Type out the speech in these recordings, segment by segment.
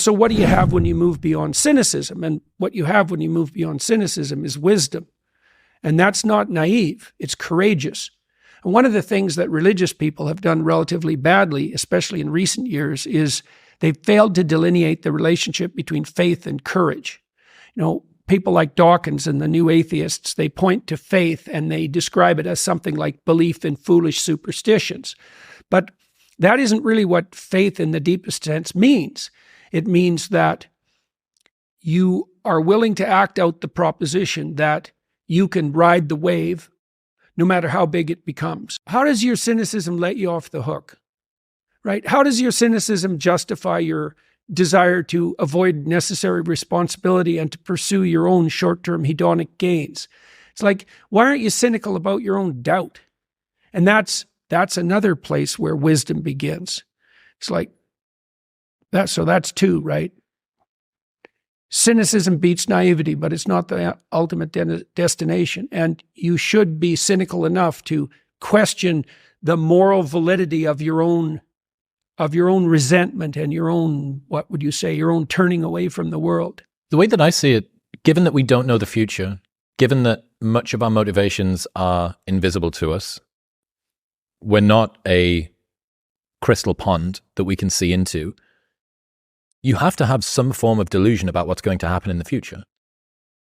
so what do you have when you move beyond cynicism? And what you have when you move beyond cynicism is wisdom. And that's not naive, it's courageous. And one of the things that religious people have done relatively badly, especially in recent years, is they've failed to delineate the relationship between faith and courage. People like Dawkins and the New Atheists, they point to faith and they describe it as something like belief in foolish superstitions. But that isn't really what faith in the deepest sense means. It means that you are willing to act out the proposition that you can ride the wave no matter how big it becomes. How does your cynicism let you off the hook? Right? How does your cynicism justify your desire to avoid necessary responsibility and to pursue your own short-term hedonic gains? It's like, why aren't you cynical about your own doubt? And that's another place where wisdom begins. It's like that. So that's two, right? Cynicism beats naivety, but it's not the ultimate destination. And you should be cynical enough to question the moral validity of your own resentment and your own, what would you say, your own turning away from the world. The way that I see it, given that we don't know the future, given that much of our motivations are invisible to us, we're not a crystal pond that we can see into, you have to have some form of delusion about what's going to happen in the future.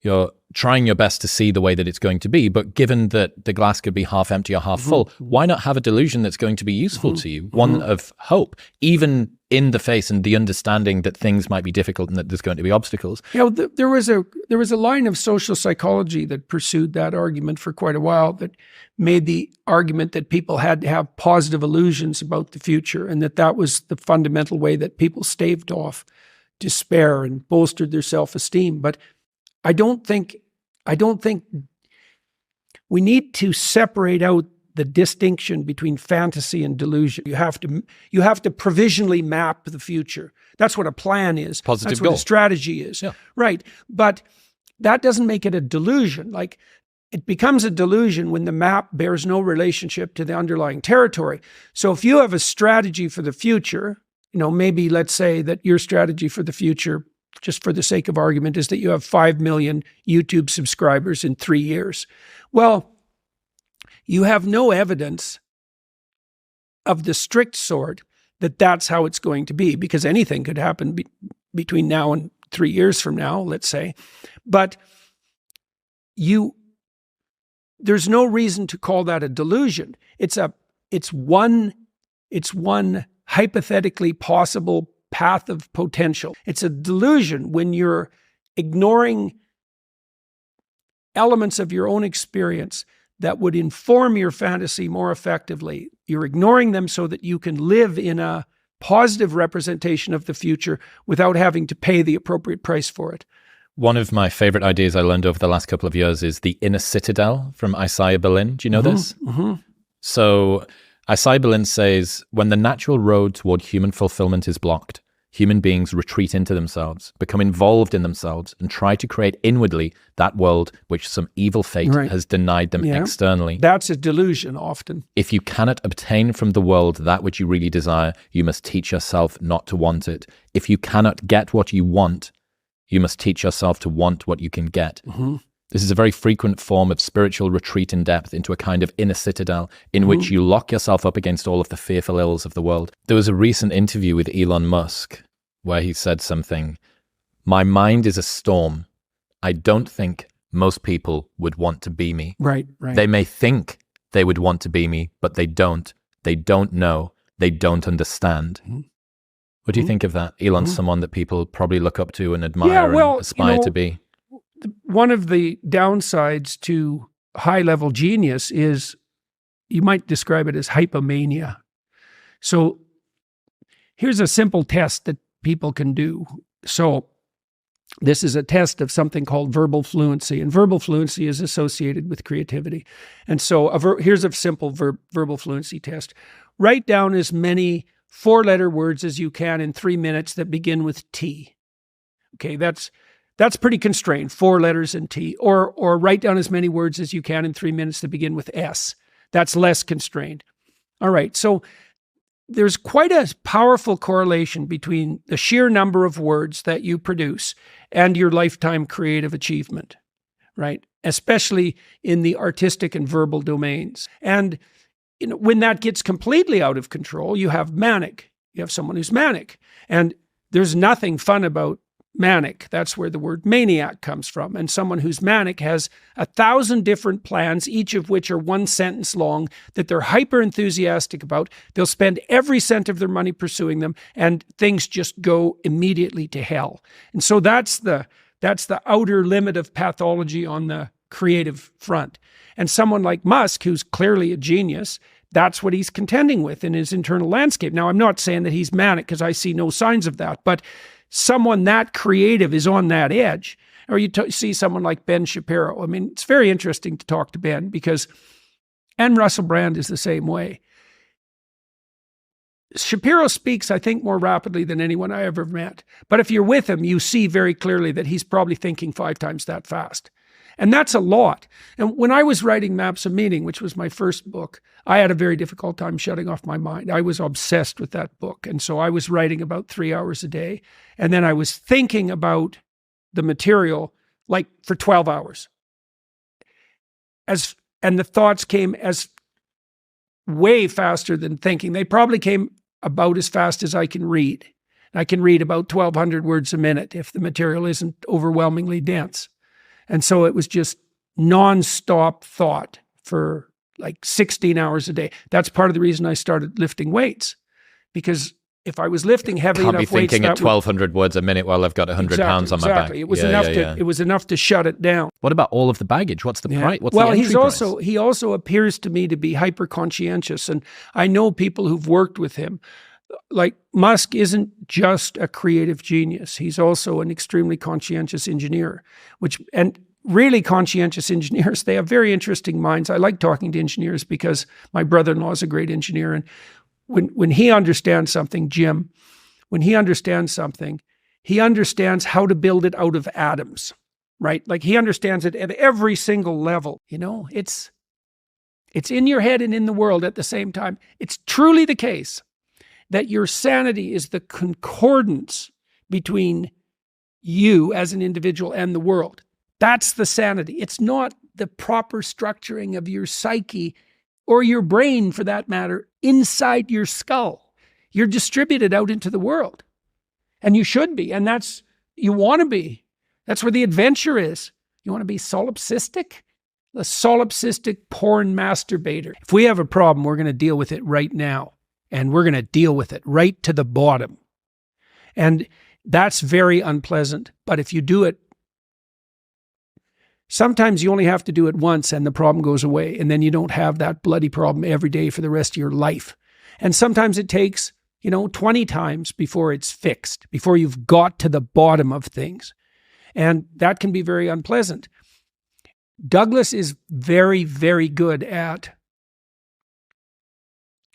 You're trying your best to see the way that it's going to be, but given that the glass could be half empty or half full, why not have a delusion that's going to be useful to you, one of hope, even in the face and the understanding that things might be difficult and that there's going to be obstacles? There was a line of social psychology that pursued that argument for quite a while, that made the argument that people had to have positive illusions about the future, and that was the fundamental way that people staved off despair and bolstered their self-esteem. But I don't think we need to separate out the distinction between fantasy and delusion. You have to provisionally map the future. That's what a plan is. Positive That's goal. what a strategy is. Yeah. Right. But that doesn't make it a delusion. Like, it becomes a delusion when the map bears no relationship to the underlying territory. So if you have a strategy for the future, maybe let's say that your strategy for the future, just for the sake of argument, is that you have 5 million YouTube subscribers in 3 years. Well, you have no evidence of the strict sort that that's how it's going to be, because anything could happen between now and 3 years from now, let's say. But there's no reason to call that a delusion. It's one hypothetically possible path of potential. It's a delusion when you're ignoring elements of your own experience that would inform your fantasy more effectively. You're ignoring them so that you can live in a positive representation of the future without having to pay the appropriate price for it. One of my favorite ideas I learned over the last couple of years is the inner citadel from Isaiah Berlin. Do you know this? So Isaiah Berlin says, when the natural road toward human fulfillment is blocked, human beings retreat into themselves, become involved in themselves, and try to create inwardly that world which some evil fate has denied them externally. That's a delusion often. If you cannot obtain from the world that which you really desire, you must teach yourself not to want it. If you cannot get what you want, you must teach yourself to want what you can get. This is a very frequent form of spiritual retreat in depth into a kind of inner citadel in which you lock yourself up against all of the fearful ills of the world. There was a recent interview with Elon Musk where he said something, "My mind is a storm. I don't think most people would want to be me. Right. They may think they would want to be me, but they don't. They don't know. They don't understand." What do you think of that? Elon's someone that people probably look up to and admire and aspire to be. One of the downsides to high-level genius is you might describe it as hypomania. So here's a simple test that people can do. So this is a test of something called verbal fluency, and verbal fluency is associated with creativity. And so here's a simple verbal fluency test. Write down as many 4-letter words as you can in 3 minutes that begin with T. Okay, that's pretty constrained, 4 letters and T. Or write down as many words as you can in 3 minutes that begin with S. That's less constrained. All right, so there's quite a powerful correlation between the sheer number of words that you produce and your lifetime creative achievement, right? Especially in the artistic and verbal domains. And when that gets completely out of control, you have manic. You have someone who's manic. And there's nothing fun about manic. That's where the word maniac comes from. And someone who's manic has 1,000 different plans, each of which are one sentence long, that they're hyper enthusiastic about. They'll spend every cent of their money pursuing them, and things just go immediately to hell. And so that's the outer limit of pathology on the creative front. And someone like Musk, who's clearly a genius, that's what he's contending with in his internal landscape. Now, I'm not saying that he's manic, because I see no signs of that, but someone that creative is on that edge. Or you see someone like Ben Shapiro. I mean, it's very interesting to talk to Ben, because, and Russell Brand is the same way. Shapiro speaks, I think, more rapidly than anyone I ever met. But if you're with him, you see very clearly that he's probably thinking 5 times that fast. And that's a lot. And when I was writing Maps of Meaning, which was my first book, I had a very difficult time shutting off my mind. I was obsessed with that book. And so I was writing about 3 hours a day. And then I was thinking about the material like for 12 hours. And the thoughts came as way faster than thinking. They probably came about as fast as I can read. I can read about 1,200 words a minute if the material isn't overwhelmingly dense. And so it was just nonstop thought for like 16 hours a day. That's part of the reason I started lifting weights, because if I was lifting heavy enough weights, can't be thinking at 1,200 words a minute while I've got 100 pounds on my back. It was enough to. It was enough to shut it down. What about all of the baggage? What's the price? What's well, the entry price? He also appears to me to be hyper conscientious, and I know people who've worked with him. Like, Musk isn't just a creative genius. He's also an extremely conscientious engineer, and really conscientious engineers, they have very interesting minds. I like talking to engineers because my brother-in-law is a great engineer. And when he understands something, Jim, when he understands something, he understands how to build it out of atoms, right? Like, he understands it at every single level. It's in your head and in the world at the same time. It's truly the case that your sanity is the concordance between you as an individual and the world. That's the sanity. It's not the proper structuring of your psyche, or your brain for that matter, inside your skull. You're distributed out into the world. And you should be. And you want to be. That's where the adventure is. You want to be solipsistic? The solipsistic porn masturbator. If we have a problem, we're going to deal with it right now. And we're going to deal with it right to the bottom. And that's very unpleasant. But if you do it, sometimes you only have to do it once and the problem goes away. And then you don't have that bloody problem every day for the rest of your life. And sometimes it takes, 20 times before it's fixed, before you've got to the bottom of things. And that can be very unpleasant. Douglas is very, very good at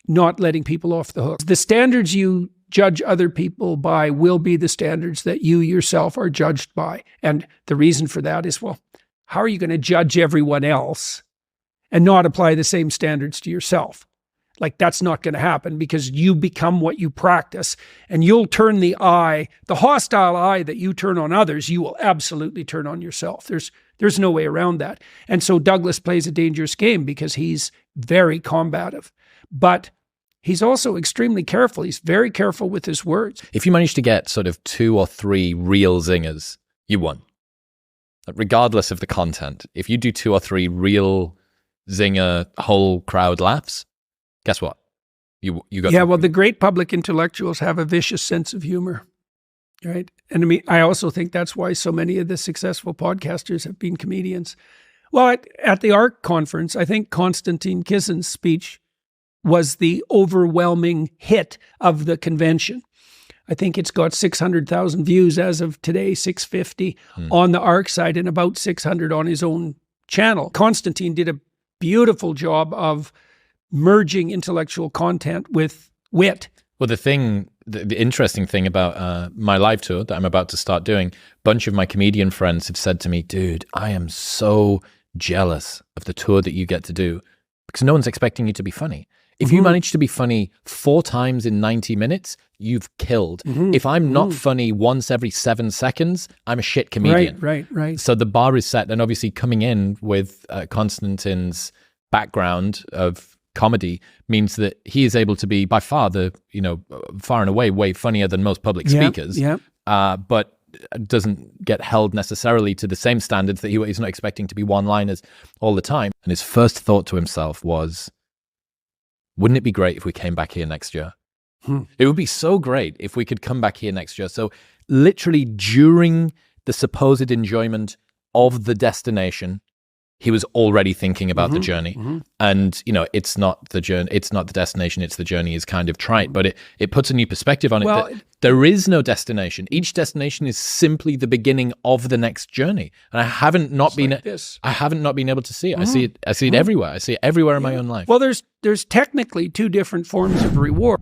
not letting people off the hook. The standards you judge other people by will be the standards that you yourself are judged by. And the reason for that is, well, how are you going to judge everyone else and not apply the same standards to yourself? Like, that's not going to happen, because you become what you practice, and you'll turn the hostile eye that you turn on others, you will absolutely turn on yourself. There's no way around that. And so Douglas plays a dangerous game because he's very combative, but he's also extremely careful. He's very careful with his words. If you manage to get sort of 2 or 3 real zingers, you won. Regardless of the content, if you do 2 or 3 real zinger, whole crowd laughs, guess what? You got. Yeah, well, the great public intellectuals have a vicious sense of humor, right? And I mean, I also think that's why so many of the successful podcasters have been comedians. Well, at the ARC conference, I think Konstantin Kissin's speech was the overwhelming hit of the convention. I think it's got 600,000 views as of today, 650 on the ARC site, and about 600 on his own channel. Konstantin did a beautiful job of merging intellectual content with wit. Well, the interesting thing about my live tour that I'm about to start doing, a bunch of my comedian friends have said to me, dude, I am so jealous of the tour that you get to do, because no one's expecting you to be funny. If you manage to be funny 4 times in 90 minutes, you've killed. If I'm not funny once every 7 seconds, I'm a shit comedian. Right. So the bar is set. And obviously coming in with Konstantin's background of comedy means that he is able to be by far far and away way funnier than most public speakers. But doesn't get held necessarily to the same standards that he's not expecting to be one-liners all the time. And his first thought to himself was, wouldn't it be great if we came back here next year? It would be so great if we could come back here next year. So literally during the supposed enjoyment of the destination, he was already thinking about the journey. And, it's not the journey, it's not the destination, it's the journey is kind of trite, but it puts a new perspective on it. There is no destination. Each destination is simply the beginning of the next journey. And I haven't not been able to see it. I see it everywhere. I see it everywhere in my own life. Well, there's technically 2 different forms of reward.